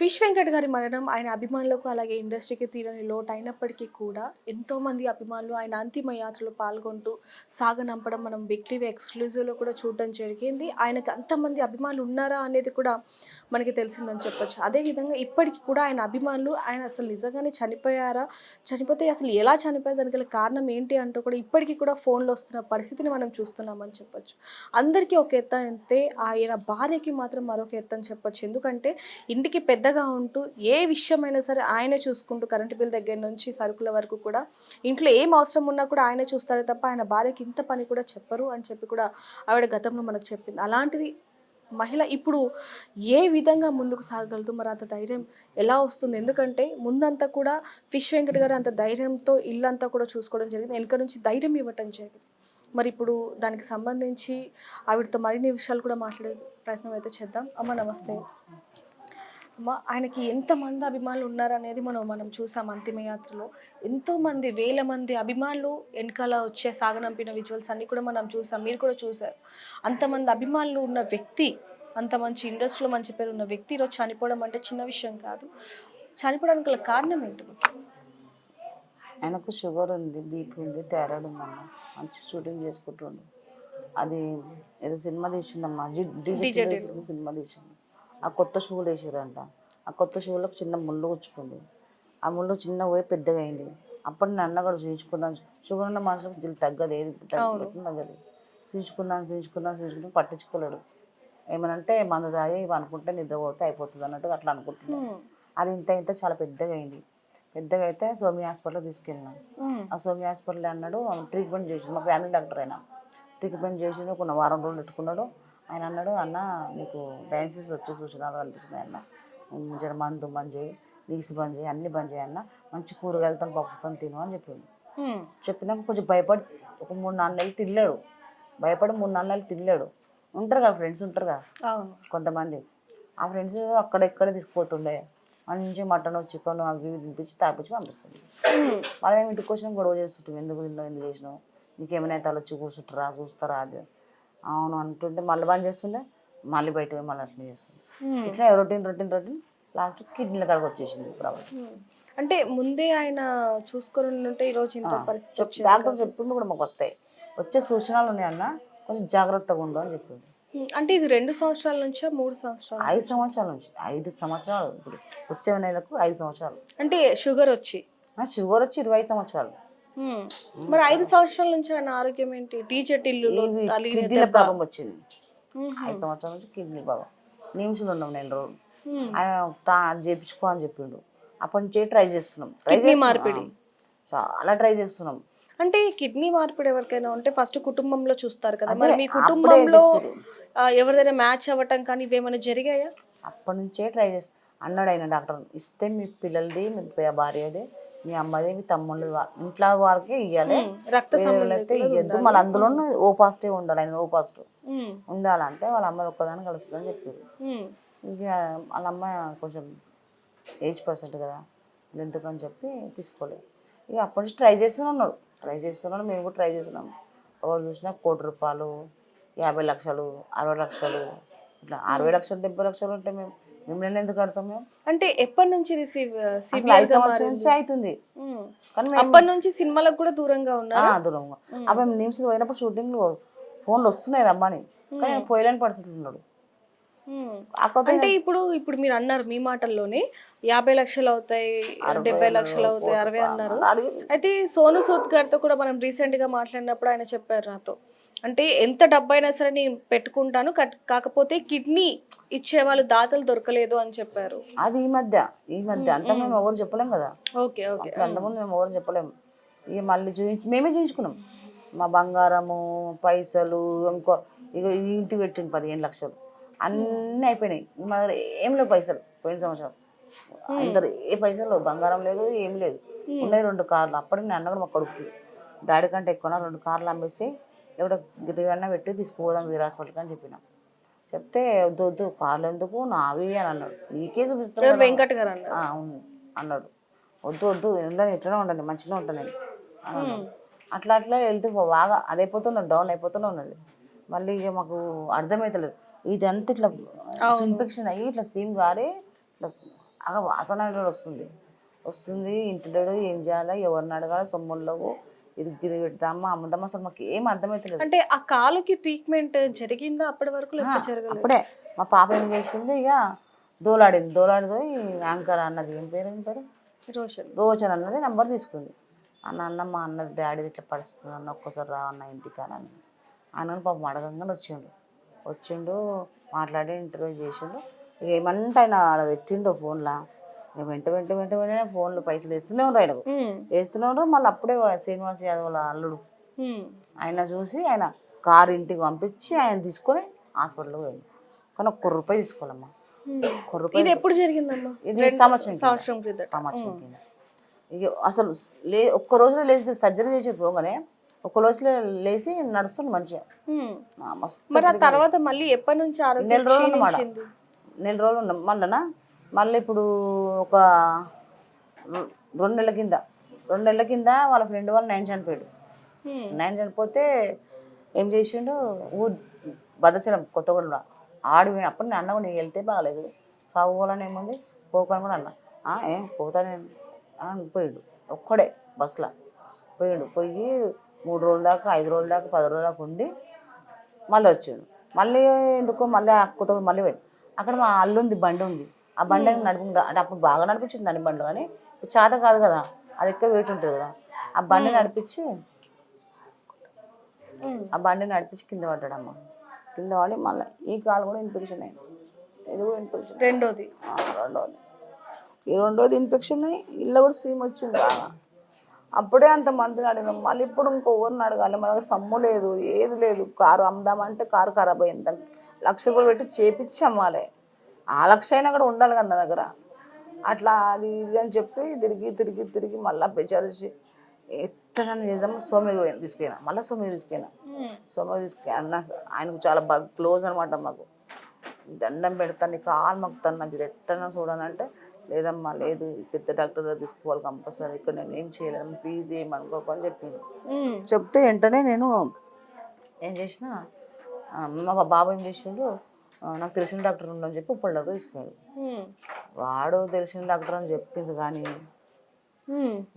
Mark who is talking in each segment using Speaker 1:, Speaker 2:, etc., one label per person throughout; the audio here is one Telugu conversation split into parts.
Speaker 1: ఫిష్ వెంకట్ గారి మరణం ఆయన అభిమానులకు అలాగే ఇండస్ట్రీకి తీరని లోటు అయినప్పటికీ కూడా ఎంతోమంది అభిమానులు ఆయన అంతిమ యాత్రలో పాల్గొంటూ సాగనంపడం మనం బిగ్ టీవీ ఎక్స్క్లూజివ్లో కూడా చూడడం జరిగింది. ఆయనకు అంతమంది అభిమానులు ఉన్నారా అనేది కూడా మనకి తెలిసిందని చెప్పొచ్చు. అదేవిధంగా ఇప్పటికీ కూడా ఆయన అభిమానులు ఆయన అసలు నిజంగానే చనిపోయారా, చనిపోతే అసలు ఎలా చనిపోయారు, దానికి గల కారణం ఏంటి అంటూ కూడా ఇప్పటికీ కూడా ఫోన్లో వస్తున్న పరిస్థితిని మనం చూస్తున్నామని చెప్పొచ్చు. అందరికీ ఒక ఎత్తు అంటే ఆయన భార్యకి మాత్రం మరొక ఎత్తు అని చెప్పొచ్చు. ఎందుకంటే ఇంటికి పెద్దగా ఉంటూ ఏ విషయమైనా సరే ఆయనే చూసుకుంటూ కరెంటు బిల్ దగ్గర నుంచి సరుకుల వరకు కూడా ఇంట్లో ఏం అవసరం ఉన్నా కూడా ఆయనే చూస్తారే తప్ప ఆయన భార్యకి ఇంత పని కూడా చెప్పరు అని చెప్పి కూడా ఆవిడ గతంలో మనకు చెప్పింది. అలాంటిది మహిళ ఇప్పుడు ఏ విధంగా ముందుకు సాగగలదు, మరి అంత ధైర్యం ఎలా వస్తుంది? ఎందుకంటే ముందంతా కూడా ఫిష్ వెంకట్ గారు అంత ధైర్యంతో ఇల్లంతా కూడా చూసుకోవడం జరిగింది, వెనక నుంచి ధైర్యం ఇవ్వటం జరిగింది. మరి ఇప్పుడు దానికి సంబంధించి ఆవిడతో మరిన్ని విషయాలు కూడా మాట్లాడే ప్రయత్నం అయితే చేద్దాం. అమ్మ నమస్తే. అమ్మ, ఆయనకి ఎంతమంది అభిమానులు ఉన్నారనేది మనం చూసాం. అంతిమయాత్రలో ఎంతోమంది వేల మంది అభిమానులు వెనకాల వచ్చే సాగనంపిన విజువల్స్ అన్నీ కూడా మనం చూసాం, మీరు కూడా చూసారు. అంతమంది అభిమానులు ఉన్న వ్యక్తి, అంత మంచి ఇండస్ట్రీలో మంచి పేరు ఉన్న వ్యక్తి ఈరోజు చనిపోవడం అంటే చిన్న విషయం కాదు. చనిపోవడానికి గల కారణం ఏంటి?
Speaker 2: ఆయనకు షుగర్ ఉంది, బీపీ ఉంది, థైరాయిడ్ ఉందన్న. మంచి షూటింగ్ చేసుకుంటుండు. అది ఏదో సినిమా తీసిండమ్మా, సినిమా తీసిండు. ఆ కొత్త షూలు వేసారంట. ఆ కొత్త షూలకు చిన్న ముళ్ళు గుచ్చుకుంది. ఆ ముళ్ళు చిన్న పోయి పెద్దగా అయింది. అప్పుడు నన్ను కూడా చూయించుకుందాం, షుగర్ ఉన్న మనుషులకు జిల్లు తగ్గదు, ఏది తగ్గదు. చూయించుకుందాం పట్టించుకోలేడు. ఏమనంటే మందు తాగి ఇవి అనుకుంటే నిద్రపోతే అయిపోతుంది అన్నట్టు అట్లా అనుకుంటున్నాను. అది ఇంత చాలా పెద్దగా అయింది. పెద్దగా అయితే సోమి హాస్పిటల్ తీసుకెళ్ళినాం. ఆ సోమి హాస్పిటల్ అన్నాడు ట్రీట్మెంట్ చేసి, మా ఫ్యామిలీ డాక్టర్ అయినా ట్రీట్మెంట్ చేసి కొన్ని వారం రోజులు పెట్టుకున్నాడు. ఆయన అన్నాడు, అన్న నీకు డయాలసిస్ వచ్చే సూచనలు కనిపిస్తున్నాయి అన్న, జర మందు బంద్ చేయి, నీక్స్ బంద్ చేయి, అన్ని బంద్ చేయన్న, మంచి కూరగాయలతో పప్పుతో తిను అని చెప్పిండు. చెప్పినాక కొంచెం భయపడి ఒక 3-4 నెలలు తినలేడు. భయపడి 3-4 నెలలు తినలేడు. ఉంటారు కదా ఫ్రెండ్స్, ఉంటారు కదా కొంతమంది. ఆ ఫ్రెండ్స్ అక్కడెక్కడ తీసుకుపోతుండే, మంచి మటన్ చికెన్ అవి ఇవి తినిపించి తాపించి పంపిస్తుంది. మనం ఏమి ఇంటికి వచ్చినా గొడవ చేస్తుంటాం, ఎందుకు తిన్నావు, ఎందుకు చేసినావు, నీకేమైనా తలొచ్చి కూర్చుంటారా చూస్తారా అది అవును అంటుంటే మళ్ళీ బంద్ చేస్తుండే, మళ్ళీ బయట పోయి మళ్ళీ అట్లా చేస్తుంది. ఇట్లా రొటీన్ లాస్ట్ కిడ్నీల కాడికి వచ్చేసింది ప్రాబ్లం.
Speaker 1: అంటే ముందే ఆయన చూసుకొని ఉంటే ఈరోజు ఇంత పరిస్థితి.
Speaker 2: డాక్టర్ చెప్పిండు కూడా మాకు వచ్చే సూచనలు ఉన్నాయన్న, కొంచెం జాగ్రత్తగా ఉండు అని చెప్పిండు.
Speaker 1: అంటే ఇది 2 సంవత్సరాల నుంచో 3 సంవత్సరాలు?
Speaker 2: 5 సంవత్సరాల నుంచి. 5 సంవత్సరాలు. ఇప్పుడు వచ్చే నెలకు 5 సంవత్సరాలు.
Speaker 1: అంటే షుగర్ వచ్చి
Speaker 2: 25 సంవత్సరాలు.
Speaker 1: మరి 5 సంవత్సరాల నుంచి ఆయన ఆరోగ్యం ఏంటి?
Speaker 2: కిడ్నీల ప్రాబ్లం వచ్చింది. 5 సంవత్సరాల నుంచి కిడ్నీ ప్రాబ్లం. నిమ్స్లో ఉన్నాం 4 రోజులు. ఆయన చేయించుకో అని చెప్పిండు. అప్పటి నుంచే ట్రై చేస్తున్నాం.
Speaker 1: మార్పిడి
Speaker 2: చాలా ట్రై చేస్తున్నాం.
Speaker 1: అంటే కిడ్నీ మార్పిడి ఎవరికైనా ఉంటే ఫస్ట్ కుటుంబంలో చూస్తారు కదా, మరి మీ కుటుంబంలో ఎవరిదైనా మ్యాచ్ అవ్వటం కానీ ఇవేమైనా జరిగాయా?
Speaker 2: అప్పటి నుంచే ట్రై చేస్తాం అన్నాడు ఆయన డాక్టర్. ఇస్తే మీ పిల్లలది, మీ భార్యది, మీ అమ్మది, మీ తమ్ముళ్ళది, ఇంట్లో వారికి ఇవ్వాలి, రక్త ఇవ్వద్దు. మళ్ళీ అందులో ఓ పాజిటివ్ ఉండాలి, ఆయన ఓ పాజిటివ్ ఉండాలంటే వాళ్ళ అమ్మది ఒక్కదాన్ని కలుస్తుందని చెప్పారు. ఇక వాళ్ళ అమ్మ కొంచెం ఏజ్ పర్సెంట్ కదా, ఎందుకని చెప్పి తీసుకోలేదు. ఇక అప్పటి నుంచి ట్రై చేస్తున్నాడు. మేము కూడా ట్రై చేస్తున్నాం. ఎవరు చూసినా 1 కోటి రూపాయలు, 50 లక్షలు, 60 లక్షలు, ఇట్లా 60 లక్షలు 70 లక్షలు ఉంటే మిమ్మల్ని ఎందుకు కడతాం మేము?
Speaker 1: అంటే ఎప్పటి నుంచి
Speaker 2: 5 సంవత్సరాల నుంచి అవుతుంది.
Speaker 1: కానీ అప్పటి నుంచి సినిమాలకు కూడా దూరంగా
Speaker 2: దూరంగా. అప్పుడు నిమ్స్ పోయినప్పుడు షూటింగ్లు ఫోన్లు వస్తున్నాయి రమ్మని, కానీ పోయలేని పరిస్థితులు ఉన్నాడు.
Speaker 1: అంటే ఇప్పుడు మీరు అన్నారు మీ మాటల్లోనే 50 లక్షలు అవుతాయి, 70 లక్షలు అవుతాయి, 60 అన్నారు. అయితే సోను సూద్ గారితో కూడా మనం రీసెంట్ గా మాట్లాడినప్పుడు ఆయన చెప్పారు నాతో, అంటే ఎంత డబ్బు అయినా సరే నేను పెట్టుకుంటాను, కాకపోతే కిడ్నీ ఇచ్చే వాళ్ళు దాతలు దొరకలేదు అని చెప్పారు.
Speaker 2: అది ఈ మధ్య అంత మేము ఎవరు చెప్పలేం కదా.
Speaker 1: ఓకే
Speaker 2: అంతకుముందు మేము ఎవరు చెప్పలేము. ఇక మళ్ళీ మేమే చూయించుకున్నాం. మా బంగారము, పైసలు, ఇంకో ఇక ఇంటి పెట్టింది 15 లక్షలు, అన్నీ అయిపోయినాయి. మా దగ్గర ఏం లేవు పైసలు. పోయిన సంవత్సరం అందరు ఏ పైసలు, బంగారం లేదు, ఏం లేదు. ఉన్నాయి 2 కార్లు. అప్పటికి నేను అన్న కూడా మా కొడుకు డాడీ కంటే ఎక్కువ 2 కార్లు అమ్మేసి ఎవడో గిరిగన్న పెట్టి తీసుకుపోదాం వీర హాస్పిటల్కి అని చెప్పినాం. చెప్తే వద్దు కార్లు ఎందుకు నావి అని అన్నాడు. నీకే చూపిస్తాను
Speaker 1: వెంకట్ గారు
Speaker 2: అవును అన్నాడు. వద్దు ఉండండి, ఇట్లనే ఉండండి, మంచిగా ఉంటాను నేను అన్నాడు. అట్లా వెళ్తూ బాగా అదైపోతున్నాడు, డౌన్ అయిపోతూనే ఉన్నది. మళ్ళీ ఇక మాకు అర్థమవుతలేదు, ఇదంతా ఇట్లా ఇన్ఫెక్షన్ అయ్యి ఇట్లా సీమ్ గారి ఇట్లా బాగా వాసన అనేది వస్తుంది వస్తుంది. ఇంటిలో ఏం చేయాలా, ఎవరిని అడగాలి, సొమ్ముళ్ళవు, ఇది గిరి పెడతామా అమ్ముదామా, అసలు మాకు ఏం అర్థమవుతలేదు.
Speaker 1: అంటే ఆ కాలుకి ట్రీట్మెంట్ జరిగిందా అప్పటి వరకు, లేకపోతే జరగలేదు?
Speaker 2: అప్పుడే మా పాప ఏం చేసింది, ఇక దోలాడింది యాంకర్ అన్నది, ఏం పేరు రోజన్ అన్నది నెంబర్ తీసుకుంది. అన్న మా అన్నది డాడీ ఇట్లా పరిస్థితుంది అన్న, ఒక్కసారి రా అన్న ఇంటికి అని అన్నని పాపం అడగంగానే వచ్చిండు మాట్లాడి ఇంటర్వ్యూ చేసిండు. ఇక ఏమంటే ఆయన ఆడ పెట్టిండు ఫోన్లో, ఇక వెంటనే ఫోన్లో పైసలు వేస్తూనే ఉన్నారు, ఆయనకు వేస్తూనే ఉన్నారు. మళ్ళీ అప్పుడే శ్రీనివాస్ యాదవ్ వాళ్ళ అల్లుడు ఆయన చూసి ఆయన కారు ఇంటికి పంపించి ఆయన తీసుకొని హాస్పిటల్కి పోయింది. కానీ ₹1 తీసుకోవాలమ్మా,
Speaker 1: ఇది ఎప్పుడు జరిగిందమ్మా?
Speaker 2: ఇది సంవత్సరం కింద. ఇక అసలు ఒక్క రోజులో లేచి సర్జరీ చేసి పోగానే ఒక్క రోజులో లేచి నడుస్తుంది మంచిగా.
Speaker 1: మరి ఆ తర్వాత మళ్ళీ ఎప్పటి నుంచి ఆరోగ్యం?
Speaker 2: నెల రోజులు ఉన్నాం. మళ్ళీ ఇప్పుడు ఒక 2 నెలల కింద వాళ్ళ ఫ్రెండ్ వాళ్ళు 9 చనిపోయాడు. 9 చనిపోతే ఏం చేసిండు, భద్రాచలం కొత్తగూడెంలో ఆడిపోయిన. అప్పుడు నేను అన్న నీకు వెళ్తే బాగాలేదు, సాగుకోవాలని ఏముంది, పోకని కూడా అన్న. ఏం పోతానే అని పోయాడు ఒక్కడే బస్సులో పోయి 3 రోజుల దాకా, 5 రోజుల దాకా, 10 రోజుల దాకా ఉండి మళ్ళీ వచ్చిండు. మళ్ళీ ఎందుకో మళ్ళీ కొత్తగూడెం మళ్ళీ పోయింది. అక్కడ మా అల్లుంది బండి ఉంది, ఆ బండి నడిపి అంటే అప్పుడు బాగా నడిపించింది దాని బండి, కానీ చేత కాదు కదా, అది ఎక్కువ వెయిట్ ఉంటుంది కదా. ఆ బండి నడిపించి కింద పడ్డాడమ్మ. కింద పడి మళ్ళీ ఈ కాలు కూడా ఇన్ఫెక్షన్ అయింది, ఇది కూడా ఇన్ఫెక్షన్.
Speaker 1: రెండోది
Speaker 2: ఇన్ఫెక్షన్ అయ్యి ఇల్లు కూడా సీమ్ వచ్చింది బాగా. అప్పుడే అంత మందిని అడిగినాం, మళ్ళీ ఇప్పుడు ఇంకొవరిని అడగాలి, మన దగ్గర సమ్ము లేదు, ఏది లేదు. కారు అమ్ముదామంటే కారు ఖరాబ్ అయింది, దానికి ₹1,00,000 పెట్టి చేపించి అమ్మాలి. ఆ 1,00,000 అయినా కూడా ఉండాలి కదా నా దగ్గర. అట్లా అది ఇది అని చెప్పి తిరిగి మళ్ళీ బెజారిచి ఎట్లా చేద్దాం, సోమయ్య తీసుకెళ్ళినా. మళ్ళీ సోమయ్య తీసుకెళ్ళినా. ఆయనకు చాలా బాగా క్లోజ్ అనమాట. మాకు దండం పెడతాను, నీకు కాలు మొక్కుతాను, నాకు ఎట్టన్నా చూడాలంటే, లేదమ్మా లేదు, పెద్ద డాక్టర్ దగ్గర తీసుకోవాలి కంపల్సరీ, ఇక్కడ నేను ఏం చేయలేను, ప్లీజ్ ఏమనుకోకని చెప్పిండు. చెప్తే వెంటనే నేను ఏం చేసిన, మా బాబు ఏం చేసిండు, నాకు తెలిసిన డాక్టర్ ఉండని చెప్పి ఉప్పల్ డాక్టర్ తీసుకున్నాడు. వాడు తెలిసిన డాక్టర్ అని చెప్పింది, కానీ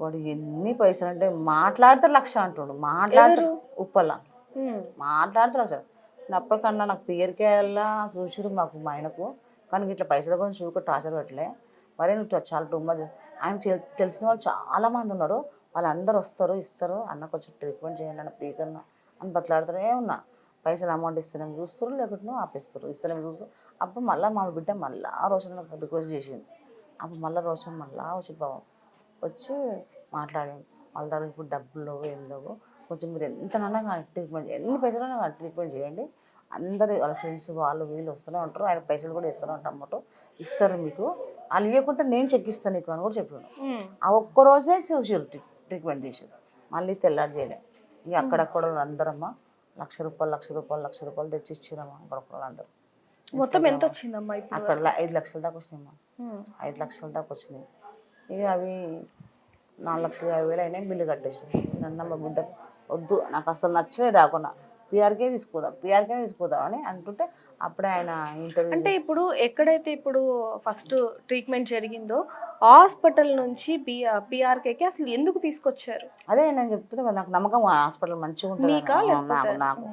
Speaker 2: వాడు ఎన్ని పైసలు అంటే మాట్లాడితే 1,00,000 అంటుండు. ఉప్పల్లా మాట్లాడితే 1,00,000. అప్పటికన్నా నాకు పియర్కే వెళ్ళా చూసిరు మాకు మా ఆయనకు, కానీ ఇట్లా పైసల గురించి చూక టార్చర్ పెట్టలే. మరి నువ్వు చాలా టూ మచ్. ఆయన తెలిసిన వాళ్ళు చాలా మంది ఉన్నారు, వాళ్ళందరూ వస్తారు ఇస్తారు, అన్నకు వచ్చి ట్రీట్మెంట్ చేయండి అన్న ప్లీజ్ అన్న అని బతలాడుతూనే ఉన్నా. పైసలు అమౌంట్ ఇస్తేనేమో చూస్తారు, లేకుంటే ఆపేస్తారు, ఇస్తేనేమో చూస్తారు. అప్పుడు మళ్ళీ మా బిడ్డ మళ్ళీ రోషన్ రిక్వెస్ట్ చేసింది. అప్పుడు మళ్ళీ రోషన్ వచ్చి బాబు వచ్చి మాట్లాడాను. వాళ్ళ దగ్గర ఇప్పుడు డబ్బులు లేవు, ఏం లేవు, కొంచెం మీరు ఎంతనన్నా కానీ ట్రీట్మెంట్, ఎన్ని పైసలైనా కానీ ట్రీట్మెంట్ చేయండి. అందరు వాళ్ళ ఫ్రెండ్స్ వాళ్ళు వీళ్ళు వస్తూనే ఉంటారు, ఆయన పైసలు కూడా ఇస్తూనే ఉంటాం అన్నమాట, ఇస్తారు మీకు, వాళ్ళు ఇవ్వకుంటే నేను చెక్ ఇస్తాను నీకు అని కూడా చెప్పాను. ఆ ఒక్కరోజే చూసారు ట్రీట్మెంట్ చేసారు, మళ్ళీ తెల్లారి చేయలేదు. ఇక అక్కడక్కడ అందరమ్మా ₹1,00,000 తెచ్చి ఇచ్చారమ్మా. అక్కడక్కడ అందరూ
Speaker 1: మొత్తం ఎంత వచ్చిందమ్మా?
Speaker 2: అక్కడ 5,00,000 దాకా వచ్చినాయమ్మా, 5,00,000 దాకా వచ్చినాయి. ఇక అవి 4,50,000 అయినాయి, బిల్లు కట్టేసాను. నన్న మా బిడ్డ వద్దు, నాకు అసలు నచ్చలేదు, రాకుండా పిఆర్కే తీసుకుందాం అని అంటుంటే అప్పుడే ఆయన ఇంటర్వ్యూ.
Speaker 1: అంటే ఇప్పుడు ఎక్కడైతే ఇప్పుడు ఫస్ట్ ట్రీట్మెంట్ జరిగిందో హాస్పిటల్ నుంచి పిఆర్కేకి అసలు ఎందుకు తీసుకొచ్చారు?
Speaker 2: అదే నేను చెప్తున్నా కదా, నాకు నమ్మకం హాస్పిటల్ మంచిగా ఉంటుంది, నాకు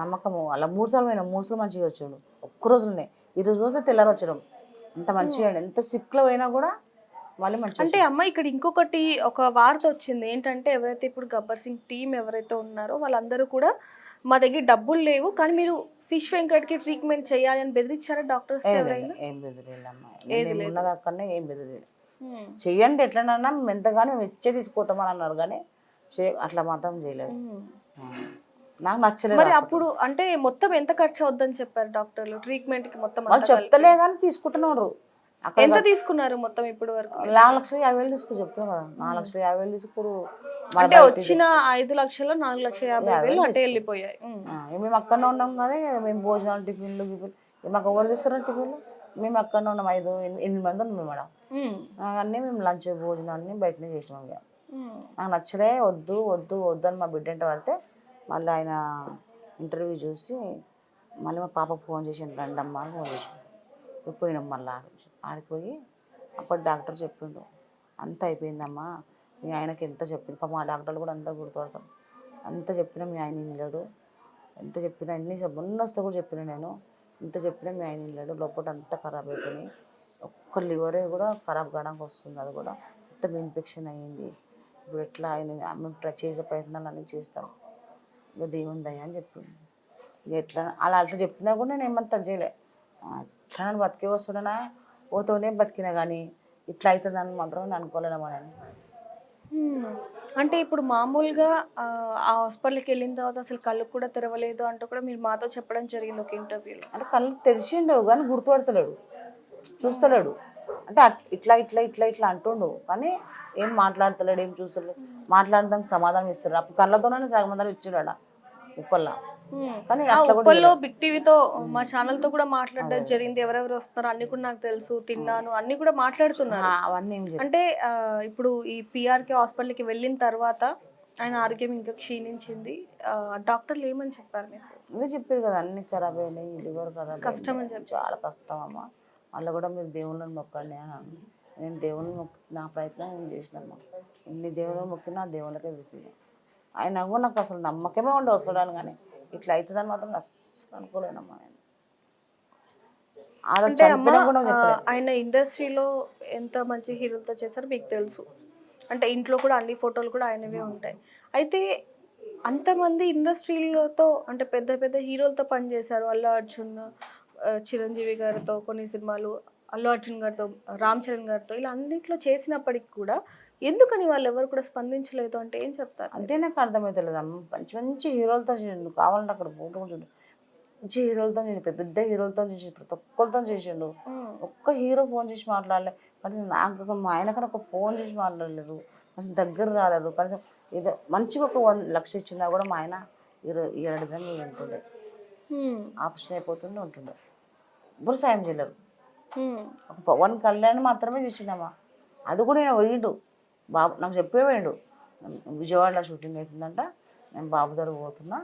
Speaker 2: నమ్మకము. అలా 3 సార్లు పోయినా, 3 సార్లు మంచిగా వచ్చాడు. ఒక్కరోజునే, ఈరోజు రోజే తెల్లారి వచ్చడం, ఎంత మంచిగా, ఎంత సిక్లో అయినా కూడా మళ్ళీ మంచిగా.
Speaker 1: అంటే అమ్మ ఇక్కడ ఇంకొకటి ఒక వార్త వచ్చింది ఏంటంటే, ఎవరైతే ఇప్పుడు గబ్బర్ సింగ్ టీం ఎవరైతే ఉన్నారో వాళ్ళందరూ కూడా మా దగ్గర డబ్బులు లేవు, కానీ మీరు ఫిష్ వెంకట్కి ట్రీట్మెంట్ చేయాలి అని బెదిరించారా డాక్టర్స్? ఎవరైనా
Speaker 2: ఏం బెదిరేళ్ళమ్మా, ఉన్నది అక్కడనే ఏం బెదిరేడు. చెయ్యండి ఎట్లన్నా మేము ఎంతగానో మేము ఇచ్చే తీసుకుపోతామని అన్నారు, కానీ అట్లా మాత్రం చేయలేదు. నాకు నచ్చలేదు.
Speaker 1: మరి అప్పుడు అంటే మొత్తం ఎంత ఖర్చు అవుద్దని చెప్పారు డాక్టర్లు ట్రీట్మెంట్ కి? మొత్తం
Speaker 2: వాళ్ళు చెప్తలే కానీ తీసుకుంటున్నారు.
Speaker 1: ఎంత తీసుకున్నారు మొత్తం ఇప్పుడు వరకు?
Speaker 2: 4,50,000 తీసుకు చెప్తున్నా కదా, 4,50,000 తీసుకురు.
Speaker 1: అంటే వచ్చిన 5,00,000 4,50,000 అటే వెళ్ళిపోయాయి.
Speaker 2: మేము అక్కడనే ఉన్నాం కదా, మేము భోజనాలు టిఫిన్లు మాకు ఎవరు తీస్తారా టిఫిన్లు? మేము అక్కడనే ఉన్నాం, 8 మంది ఉన్నాం మేడం. అన్నీ మేము లంచ్ భోజనాన్ని బయటనే చేసినాం. ఇక నాకు నచ్చలే, వద్దు అని మా బిడ్డ పడితే మళ్ళీ ఆయన ఇంటర్వ్యూ చూసి మళ్ళీ మా పాపకు ఫోన్ చేసి రండమ్మా అని ఫోన్ చేసి పోయినాం. మళ్ళీ ఆడికి పోయి అప్పుడు డాక్టర్ చెప్పిండు, అంత అయిపోయిందమ్మా, మీ ఆయనకి ఎంత చెప్పింది. పాపం ఆ డాక్టర్లు కూడా అంతా గుర్తుపడతాం. అంత చెప్పినా మీ ఆయన వినలేడు, ఎంత చెప్పినా అన్ని మొన్న వస్తే కూడా చెప్పిన నేను, ఇంత చెప్పినా మీ ఆయన వినలేడు, లోపల అంతా ఖరాబ్ అయిపోయినాయి, ఒక్క లివరే కూడా ఖరాబ్ కావడానికి వస్తుంది, అది కూడా మొత్తం ఇన్ఫెక్షన్ అయ్యింది. ఇప్పుడు ఎట్లా ఆయన మేము చేసే ప్రయత్నాలు అన్నీ చేస్తాం, ఇక దేవుని దయ అని చెప్పిండు. ఇక ఎట్లా అలా అట్లా చెప్పినా కూడా నేను ఏమంత చేయలే, ఎట్లా బతికే వస్తున్నా పోతూనే బతికినా, కానీ ఇట్లా అవుతుందని మాత్రం నేను అనుకోలేనమ్మా నేను.
Speaker 1: అంటే ఇప్పుడు మామూలుగా ఆ హాస్పిటల్కి వెళ్ళిన తర్వాత అసలు కళ్ళు కూడా తెరవలేదు అంటూ కూడా మీరు మాతో చెప్పడం జరిగింది ఒక ఇంటర్వ్యూలో.
Speaker 2: అంటే కళ్ళు తెరిచిండు కానీ గుర్తుపడతలేడు, చూస్తలేడు. అంటే ఇట్లా ఇట్లా ఇట్లా ఇట్లా అంటుండు కానీ ఏం మాట్లాడతలేడు, ఏం చూస్తలేడు. మాట్లాడడానికి సమాధానం ఇస్తాడు, అప్పుడు కళ్ళతోనే సమాధానం ఇచ్చిండు అలా ఉప్పల్లా. కానీ
Speaker 1: ఆ
Speaker 2: అట్లా కూడా
Speaker 1: ఉప్పల్లో బిగ్ టీవీతో మా ఛానల్ తో కూడా మాట్లాడడం జరిగింది. ఎవరెవరు వస్తున్నారు అన్ని కూడా నాకు తెలుసు, తిన్నాను అన్ని కూడా మాట్లాడుతున్నారు.
Speaker 2: అవన్నీ ఏం చెప్పి
Speaker 1: అంటే ఇప్పుడు ఈ పిఆర్కే హాస్పిటల్కి వెళ్ళిన తర్వాత ఆయన ఆరోగ్యం ఇంకా క్షీణించింది. డాక్టర్లు ఏమని చెప్పారు మీకు?
Speaker 2: అదే చెప్పారు కదా, అన్ని ఖరాబ్ అయినాయి, లివర్ ఖరాబ్
Speaker 1: కష్టం అని
Speaker 2: అయింది,
Speaker 1: చెప్పి.
Speaker 2: చాలా కష్టం అమ్మ, మళ్ళీ కూడా మీరు దేవుళ్ళని మొక్కండి అని అన్నాను. నేను దేవుని నా ప్రయత్నం నేను చేసినమ్మా, ఇన్ని దేవుళ్ళని మొక్కినా ఆ దేవుళ్ళకే తెలిసింది. ఆయన కూడా నాకు అసలు నమ్మకమే ఉండి వస్తాడని, కానీ ఇట్లా అవుతుందని మాత్రం అస్సలు అనుకోలేనమ్మా నేను. ఆ రోజు
Speaker 1: అంటే అమ్మ
Speaker 2: చనిపోయినా కూడా చెప్పలేదు.
Speaker 1: ఆయన ఇండస్ట్రీలో ఎంత మంచి హీరోలతో చేశారో మీకు తెలుసు. అంటే ఇంట్లో కూడా అన్ని ఫోటోలు కూడా ఆయనవే ఉంటాయి. అయితే అంతమంది ఇండస్ట్రీలతో అంటే పెద్ద పెద్ద హీరోలతో పనిచేశారు. అల్లు అర్జున్, చిరంజీవి గారితో కొన్ని సినిమాలు, అల్లు అర్జున్ గారితో, రామ్ చరణ్ గారితో ఇలా అన్నిట్లో చేసినప్పటికి కూడా ఎందుకని వాళ్ళు ఎవరు కూడా స్పందించలేదు అంటే ఏం చెప్తారు?
Speaker 2: అదే నాకు అర్థమవుతలేదు అమ్మ, మంచి మంచి హీరోలతో చేసిండు, కావాలంటే అక్కడ ఫోటో చూడు, మంచి హీరోలతో చేసి పెద్ద పెద్ద హీరోలతో చేసి ప్రతి ఒక్కరితో చేసిండు. ఒక్క హీరో ఫోన్ చేసి మాట్లాడలే, కనీసం నాకు మా ఆయనకన్నా ఒక ఫోన్ చేసి మాట్లాడలేరు, కనీసం దగ్గర రాలేరు. కనీసం ఏదో మంచిగా ఒక 1,00,000 ఇచ్చినా కూడా మా ఆయన 2 దాన్ని ఉంటుండే, ఆపరేషన్ అయిపోతుండే ఉంటుండే, ఎవ్వరు సాయం చేయలేరు. ఒక పవన్ కళ్యాణ్ మాత్రమే చేసిండమ్మా, అది కూడా నేను పోయిండు బాబు, నాకు చెప్పే పోయిండు, విజయవాడలో షూటింగ్ అవుతుందంట, నేను బాబు దగ్గర పోతున్నా,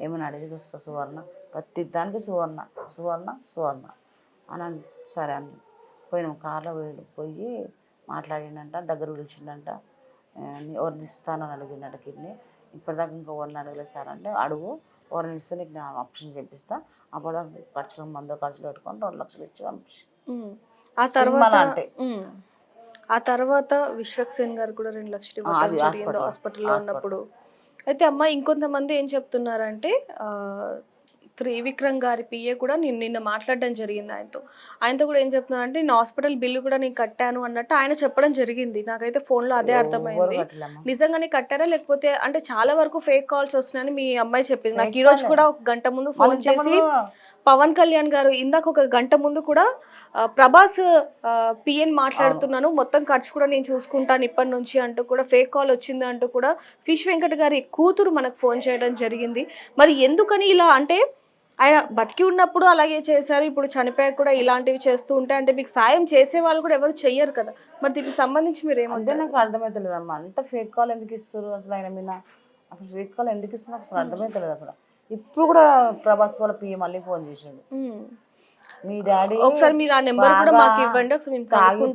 Speaker 2: ఏమైనా అడిగేసి వస్తా సువర్ణ, ప్రతి దానికి సువర్ణ సువర్ణ సువర్ణ అని. సరే అని పోయినాం, కార్లో పోయి మాట్లాడిండంట, దగ్గర పిలిచిండంట, ఎవరిని ఇస్తానని అడిగిండట కిడ్నీ, ఇప్పటిదాకా ఇంకా ఎవరిని అడగలేదు సార్ అంటే, అడుగు ఎవరిని ఇస్తే నీకు నేను ఆప్షన్ చేపిస్తా, అప్పటిదాకా ఖర్చులు మందు ఖర్చులు పెట్టుకొని 2,00,000 ఇచ్చి పంపించి.
Speaker 1: ఆ తర్వాత విశ్వక్సేన్ గారు కూడా 2,00,000 ఇవ్వడం జరిగింది హాస్పిటల్లో ఉన్నప్పుడు. అయితే అమ్మ ఇంకొంతమంది ఏం చెప్తున్నారంటే త్రివిక్రమ్ గారి పిఏ కూడా నిన్న మాట్లాడడం జరిగింది ఆయనతో కూడా ఏం చెప్తున్నారంటే నేను హాస్పిటల్ బిల్లు కూడా నేను కట్టాను అన్నట్టు ఆయన చెప్పడం జరిగింది. నాకైతే ఫోన్లో అదే అర్థమైంది. నిజంగానే కట్టారా లేకపోతే అంటే చాలా వరకు ఫేక్ కాల్స్ వస్తున్నాయని మీ అమ్మాయి చెప్పింది నాకు. ఈ రోజు కూడా 1 గంట ముందు ఫోన్ చేసి పవన్ కళ్యాణ్ గారు ఇందాక 1 గంట ముందు కూడా ప్రభాస్ పిఎన్ మాట్లాడుతున్నాను, మొత్తం ఖర్చు కూడా నేను చూసుకుంటాను ఇప్పటి నుంచి అంటూ కూడా ఫేక్ కాల్ వచ్చింది అంటూ కూడా ఫిష్ వెంకట్ గారి కూతురు మనకు ఫోన్ చేయడం జరిగింది. మరి ఎందుకని ఇలా అంటే ఆయన బతికి ఉన్నప్పుడు అలాగే చేశారు, ఇప్పుడు చనిపోయాక కూడా ఇలాంటివి చేస్తూ ఉంటే అంటే మీకు సాయం చేసే వాళ్ళు కూడా ఎవరు చెయ్యరు కదా, మరి దీనికి సంబంధించి మీరు ఏమంటే?
Speaker 2: నాకు అర్థమవుతలేదు అమ్మా, అంత ఫేక్ కాల్ ఎందుకు ఇస్తారు అసలు ఆయన మీద, అసలు ఫేక్ కాల్ ఎందుకు ఇస్తున్నారు అసలు అర్థమవుతలేదు అసలు. ఇప్పుడు కూడా ప్రభాస్ వాళ్ళ పిఏ మళ్ళీ ఫోన్ చేసిండు, మీ డాడీ
Speaker 1: ఒకసారి మీరు ఆ నెంబర్ కూడా మాకు ఇవ్వండి, ఒకసారి మేము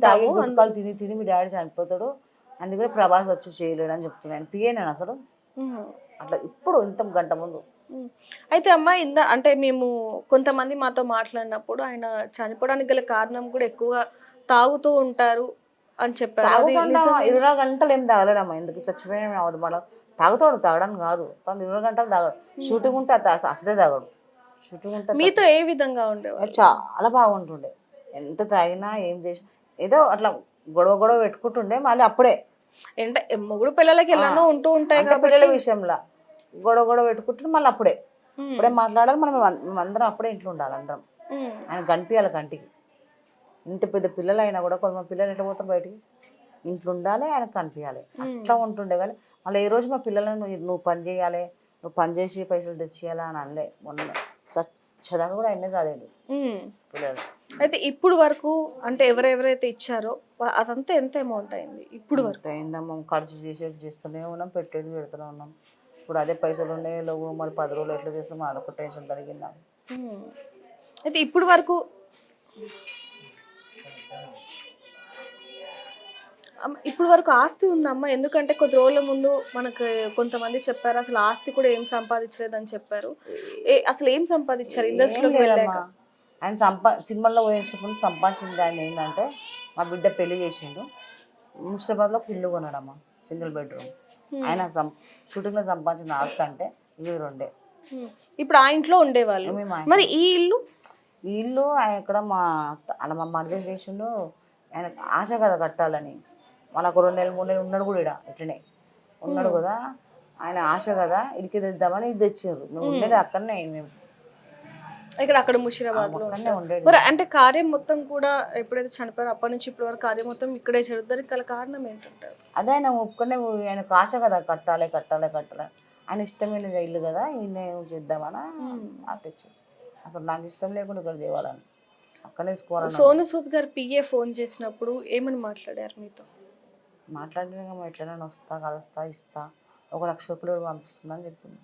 Speaker 2: తాగి గుట్కాలు తిని తిని మీ డాడీ చనిపోతాడు, అందుకని ప్రభాస్ వచ్చి చేయలేడు అని చెప్తున్నాను. పిఏ నేను అసలు అట్లా ఇప్పుడు ఇంత గంట ముందు.
Speaker 1: అయితే అమ్మ అంటే మేము కొంతమంది మాతో మాట్లాడినప్పుడు ఆయన చనిపోవడానికి గల కారణం కూడా ఎక్కువగా తాగుతూ ఉంటారు అని చెప్పారు.
Speaker 2: 20 గంటలు ఏం తాగలేడమ్మా, ఎందుకు చచ్చిపోయిన అవదు మేడం, తాగుతాడు, తాగడానికి కాదు, 20 గంటలు తాగడు, షూటింగ్ ఉంటే అసలే తాగడు. షూటింగ్ ఉంటే
Speaker 1: మీతో ఏ విధంగా ఉండేవారు?
Speaker 2: చాలా బాగుంటుండే, ఎంత తాగినా ఏం చేసినా ఏదో అట్లా గొడవ పెట్టుకుంటుండే, మళ్ళీ అప్పుడే
Speaker 1: అంటే మొగుడు పిల్లలకి ఎలానో ఉంటూ ఉంటాయి కాబట్టి
Speaker 2: పిల్లల విషయంలో గొడవ పెట్టుకుంటుంటే మళ్ళీ అప్పుడే మాట్లాడాలి, మనం అందరం అప్పుడే ఇంట్లో ఉండాలి అందరం, ఆయన కనిపించాలి కంటికి. ఇంత పెద్ద పిల్లలు అయినా కూడా కొంతమంది పిల్లలు ఎట్లా పోతారు బయటికి, ఇంట్లో ఉండాలి, ఆయనకు కనిపించాలి, అట్లా ఉంటుండే. కానీ మళ్ళీ ఏ రోజు మా పిల్లలను నువ్వు పని చేయాలి, నువ్వు పని చేసి పైసలు తెచ్చేయాలా అని అనలే. మొన్న చచ్చదాకా కూడా ఆయనే చదివాడు పిల్లలు.
Speaker 1: అయితే ఇప్పుడు వరకు అంటే ఎవరెవరైతే ఇచ్చారో అదంతా ఎంత అమౌంట్ అయింది ఇప్పుడు వరకు?
Speaker 2: అయిందమ్మా, ఖర్చు చేస్తూనే ఉన్నాం, పెట్టేది పెడుతూనే ఉన్నాం. ఇప్పుడు అదే పైసలు ఉన్నాయి లేవు, మరి 10 రోజులు ఎట్లా చేస్తాం అదొక టెన్షన్ కలిగిందా.
Speaker 1: అయితే ఇప్పుడు వరకు ఇప్పుడు వరకు ఆస్తి ఉందమ్మా, ఎందుకంటే కొద్ది రోజుల ముందు మనకు కొంతమంది చెప్పారు అసలు ఆస్తి కూడా ఏం సంపాదించలేదని చెప్పారు. అసలు ఏం సంపాదించారు
Speaker 2: ఏం
Speaker 1: ఇండస్ట్రీలోకి వెళ్ళాక?
Speaker 2: లేదమ్మా. ఆయన సినిమాల్లో పోయేటప్పుడు సంపాదించింది ఆయన ఏంటంటే మా బిడ్డ పెళ్లి చేసిండు, ముస్తాబాద్లో ఒక ఇల్లు కొన్నాడమ్మా, సింగిల్ బెడ్రూమ్. ఆయన షూటింగ్లో సంపాదించిన ఆస్తి అంటే ఇవి రెండే.
Speaker 1: ఇప్పుడు ఆ ఇంట్లో ఉండేవాళ్ళు.
Speaker 2: మేము
Speaker 1: మరి ఈ ఇల్లు?
Speaker 2: ఈ ఇల్లు ఆయన ఇక్కడ అలా మా మర్దం చేసిండు. ఆయన ఆశ కదా కట్టాలని, మనకు 2 నెలలు 3 నెలలు ఉన్నాడు కూడా ఇక్కడ ఇట్లనే ఉన్నాడు కదా, ఆయన ఆశ కదా ఇడికి తెద్దామని ఇది తెచ్చారు. మేము ఉండేది అక్కడనే, మేము
Speaker 1: అక్కడ ముషీరాబాద్ లో
Speaker 2: అక్కడనే ఉండేది.
Speaker 1: మరి అంటే కార్యం మొత్తం కూడా ఎప్పుడైతే చనిపోయారో అప్పటి నుంచి ఇప్పటి వరకు కార్యం మొత్తం ఇక్కడే జరుగుతుంది. గల కారణం ఏంటంటారు?
Speaker 2: అదే ఆయన ఒక్కనే, ఆయనకు ఆశ కదా కట్టాలి కట్టాలి కట్టాలి, ఆయన ఇష్టమైన ఇల్లు కదా ఈయన చేద్దామని తెచ్చారు. అసలు నాకు ఇష్టం లేకుండా ఇక్కడ దేవాలని అక్కడే తీసుకోవాలని.
Speaker 1: సోను సూద్ గారు పిఏ ఫోన్ చేసినప్పుడు ఏమని మాట్లాడారు మీతో?
Speaker 2: మాట్లాడినా ఎట్లైనా వస్తా కలుస్తా ఇస్తా, 1 లక్ష రూపాయలు పంపిస్తున్నా అని చెప్పింది.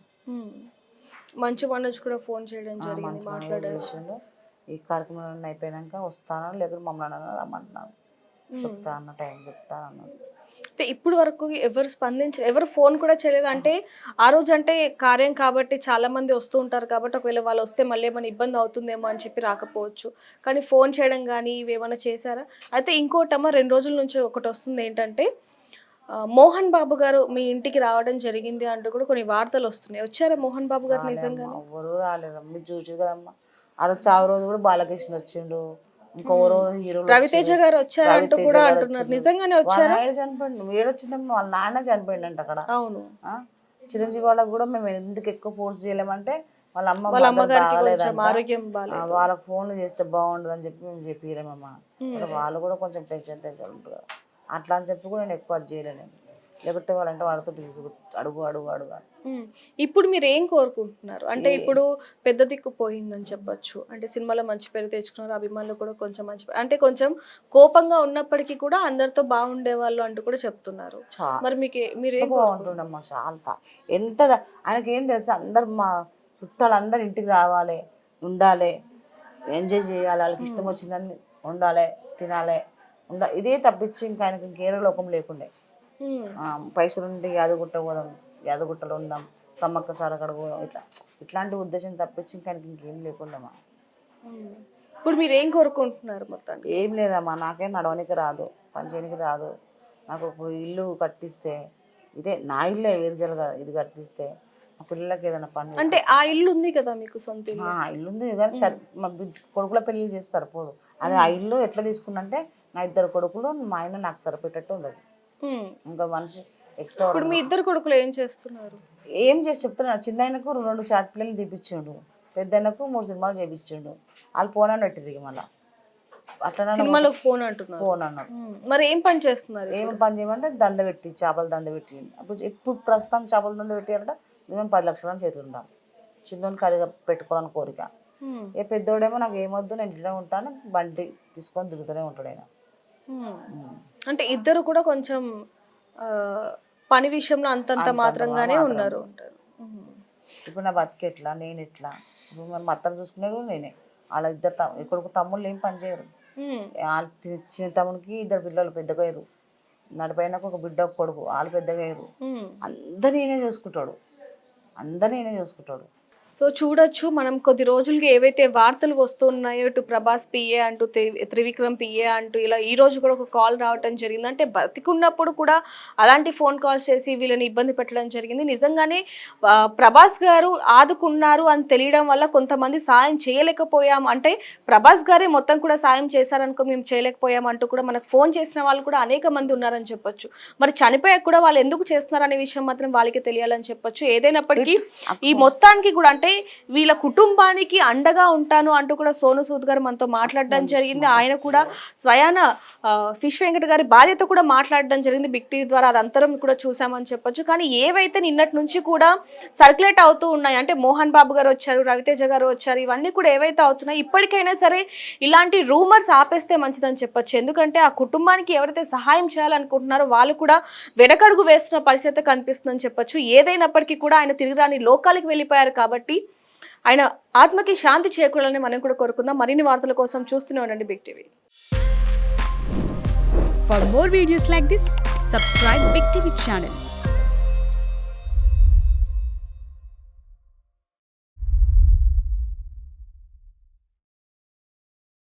Speaker 1: మంచు మనోజ్ కూడా ఫోన్ చేయడం జరిగింది, మాట్లాడారు.
Speaker 2: ఈ కార్యక్రమం అయిపోయాక వస్తాను, లేకపోతే మమ్మల్ని రమ్మంటున్నాను, చెప్తా అన్న టైం చెప్తా అన్నాను.
Speaker 1: ఇప్పుడు వరకు ఎవరు స్పందించలేదు, ఎవరు ఫోన్ కూడా చేయలేదు. అంటే ఆ రోజు అంటే కార్యం కాబట్టి చాలా మంది వస్తూ ఉంటారు కాబట్టి ఒకవేళ వాళ్ళు వస్తే మళ్ళీ ఏమైనా ఇబ్బంది అవుతుందేమో అని చెప్పి రాకపోవచ్చు, కానీ ఫోన్ చేయడం కానీ ఇవేమైనా చేశారా? అయితే ఇంకోటమ్మా, 2 రోజుల నుంచి ఒకటి వస్తుంది ఏంటంటే మోహన్ బాబు గారు మీ ఇంటికి రావడం జరిగింది అంటూ కూడా కొన్ని వార్తలు వస్తున్నాయి. వచ్చారా మోహన్ బాబు గారు? నిజంగా
Speaker 2: ఎవరు రాలేదమ్మా, మీరు చూసి కదమ్మా. ఆ రోజు చావు రోజు కూడా బాలకృష్ణ వచ్చిండు, ఇంకెవరో హీరోలు,
Speaker 1: రవితేజ గారు వచ్చారంటూ కూడా అంటున్నారు. నిజంగానే వచ్చారా?
Speaker 2: చనిపోయిండు, ఏడొచ్చిండమ్మా, వాళ్ళ నాన్న చనిపోయిందంట అక్కడ.
Speaker 1: అవును.
Speaker 2: చిరంజీవి వాళ్ళకి కూడా మేము ఎందుకు ఎక్కువ ఫోర్స్ చేయలేమంటే వాళ్ళ
Speaker 1: అమ్మగారికి ఆరోగ్యం బాగాలేదు,
Speaker 2: వాళ్ళకి ఫోన్లు చేస్తే బాగుండదు అని చెప్పి మేము చెప్పిరేమమ్మా. వాళ్ళు కూడా కొంచెం టెన్షన్ ఉంటుంది కదా, అట్లా అని చెప్పి కూడా నేను ఎక్కువ అది చేయలేను. లేకపోతే వాళ్ళంటే వాళ్ళతో అడుగు అడుగు అడుగు.
Speaker 1: ఇప్పుడు మీరు ఏం కోరుకుంటున్నారు? అంటే ఇప్పుడు పెద్ద దిక్కు పోయిందని చెప్పొచ్చు, అంటే సినిమాలో మంచి పేరు తెచ్చుకున్నారు, అభిమానులు కూడా కొంచెం మంచి అంటే కొంచెం కోపంగా ఉన్నప్పటికీ కూడా అందరితో బాగుండే వాళ్ళు అంటూ కూడా చెప్తున్నారు. మరి మీరేం
Speaker 2: బాగుంటుండమ్మా, చాలా ఎంత ఆయనకి ఏం తెలుసు, అందరు మా చుట్టాలు అందరు ఇంటికి రావాలి, ఉండాలి, ఎంజాయ్ చేయాలి, వాళ్ళకి ఇష్టం వచ్చిందని ఉండాలి, తినాలి, ఇదే తప్పించి ఇంకా ఆయనకి ఇంకేరే లోకం లేకుండే. పైసలు ఉంటే యాదగుట్ట పోదాం, యాదగుట్టలో ఉందాం, సమ్మక్క సారక్కడ పోదాం, ఇట్లాంటి ఉద్దేశం తప్పించి ఇంకా ఆయనకి ఇంకేం లేకుండమ్మా.
Speaker 1: ఇప్పుడు మీరు ఏం కోరుకుంటున్నారు? మొత్తానికి
Speaker 2: ఏం లేదమ్మా, నాకేం నడవనికి రాదు, పని చేయడానికి రాదు. నాకు ఒక ఇల్లు కట్టిస్తే, ఇదే నా ఇల్లే వేరుజలు కదా, ఇది కట్టిస్తే మా పిల్లలకి ఏదైనా పని.
Speaker 1: అంటే ఆ ఇల్లు ఉంది కదా మీకు సొంత
Speaker 2: ఇల్లు ఉంది కానీ మా కొడుకుల పెళ్లి చేసి సరిపోదు. అదే ఆ ఇల్లు ఎట్లా తీసుకున్నంటే నా 2 కొడుకులు, మా ఆయన నాకు సరిపెట్టట్టు ఉండదు, ఇంకా మనిషి ఎక్స్ట్రా.
Speaker 1: ఇప్పుడు మీ 2 కొడుకులు ఏం చేస్తున్నారు?
Speaker 2: ఏం చేసి చెప్తున్నాడు, చిన్న ఆయనకు 2 షార్ట్ ఫిల్మ్లు తీపిచ్చిండు, పెద్ద ఆయనకు 3 సినిమాలు చేయించిండు. వాళ్ళు ఫోన్ అని పెట్టిరు మళ్ళీ అట్లా
Speaker 1: సినిమాలో ఫోన్ అంటున్నారు.
Speaker 2: ఫోన్ అన్నారు.
Speaker 1: మరి ఏం పని చేస్తున్నారు?
Speaker 2: ఏం పని చేయమంటే దంద పెట్టి, చేపల దంద పెట్టి. ఇప్పుడు ప్రస్తుతం చేపల దంద పెట్టారంటే మేము 10 లక్షల చేతులు ఉండాలి. చిన్నోనికి అది పెట్టుకోవాలని కోరిక. పెద్దోడేమో నాకు ఏమొద్దు, నేను ఇంట్లో ఉంటాను, బండి తీసుకొని తిరుగుతూనే ఉంటాడు ఆయన.
Speaker 1: అంటే ఇద్దరు కూడా కొంచెం పని విషయంలో అంతంత మాత్రంగానే ఉన్నారు.
Speaker 2: ఇప్పుడు నా బతికి ఎట్లా, నేను ఎట్లా, ఇప్పుడు మా అత్తను చూసుకునేది నేనే. వాళ్ళ 2 కొడుకు తమ్ముళ్ళు ఏం పని చేయరు. వాళ్ళ చిన్న తమ్మునికి 2 పిల్లలు పెద్దగా అయ్యారు, నడిపోయినాక ఒక బిడ్డ ఒక కొడుకు, వాళ్ళు పెద్దగా అయ్యారు. అందరు నేనే చూసుకుంటాడు, అందరు నేనే చూసుకుంటాడు.
Speaker 1: సో చూడొచ్చు మనం కొద్ది రోజులకి ఏవైతే వార్తలు వస్తున్నాయో, ఇటు ప్రభాస్ పిఏ అంటూ, త్రివిక్రమ్ పిఏ అంటూ, ఇలా ఈ రోజు కూడా ఒక కాల్ రావటం జరిగింది. అంటే బతికున్నప్పుడు కూడా అలాంటి ఫోన్ కాల్స్ చేసి వీళ్ళని ఇబ్బంది పెట్టడం జరిగింది. నిజంగానే ప్రభాస్ గారు ఆదుకున్నారు అని తెలియడం వల్ల కొంతమంది సాయం చేయలేకపోయాం, అంటే ప్రభాస్ గారే మొత్తం కూడా సాయం చేశారనుకో మేము చేయలేకపోయాం అంటూ కూడా మనకు ఫోన్ చేసిన వాళ్ళు కూడా అనేక మంది ఉన్నారని చెప్పొచ్చు. మరి చనిపోయాక కూడా వాళ్ళు ఎందుకు చేస్తున్నారు అనే విషయం మాత్రం వాళ్ళకి తెలియాలని చెప్పొచ్చు. ఏదైనప్పటికీ ఈ మొత్తానికి కూడా అంటే వీళ్ళ కుటుంబానికి అండగా ఉంటాను అంటూ కూడా సోను సూద్ గారు మనతో మాట్లాడడం జరిగింది. ఆయన కూడా స్వయాన ఫిష్ వెంకట గారి భార్యతో కూడా మాట్లాడడం జరిగింది బిగ్ టీవీ ద్వారా, అదంతరం కూడా చూసామని చెప్పొచ్చు. కానీ ఏవైతే నిన్నటి నుంచి కూడా సర్క్యులేట్ అవుతూ ఉన్నాయి, అంటే మోహన్ బాబు గారు వచ్చారు, రవితేజ గారు వచ్చారు, ఇవన్నీ కూడా ఏవైతే అవుతున్నాయి, ఇప్పటికైనా సరే ఇలాంటి రూమర్స్ ఆపేస్తే మంచిదని చెప్పొచ్చు. ఎందుకంటే ఆ కుటుంబానికి ఎవరైతే సహాయం చేయాలనుకుంటున్నారో వాళ్ళు కూడా వెనకడుగు వేస్తున్న పరిస్థితి కనిపిస్తుందని చెప్పొచ్చు. ఏదైనప్పటికీ కూడా ఆయన తిరిగి రాని లోకాలకు వెళ్ళిపోయారు కాబట్టి ఆయన ఆత్మకి శాంతి చేకూరాలని మనం కూడా కోరుకుందాం. మరిన్ని వార్తల కోసం చూస్తూనే ఉండండి big TV.
Speaker 3: For more videos like this, subscribe Big TV channel.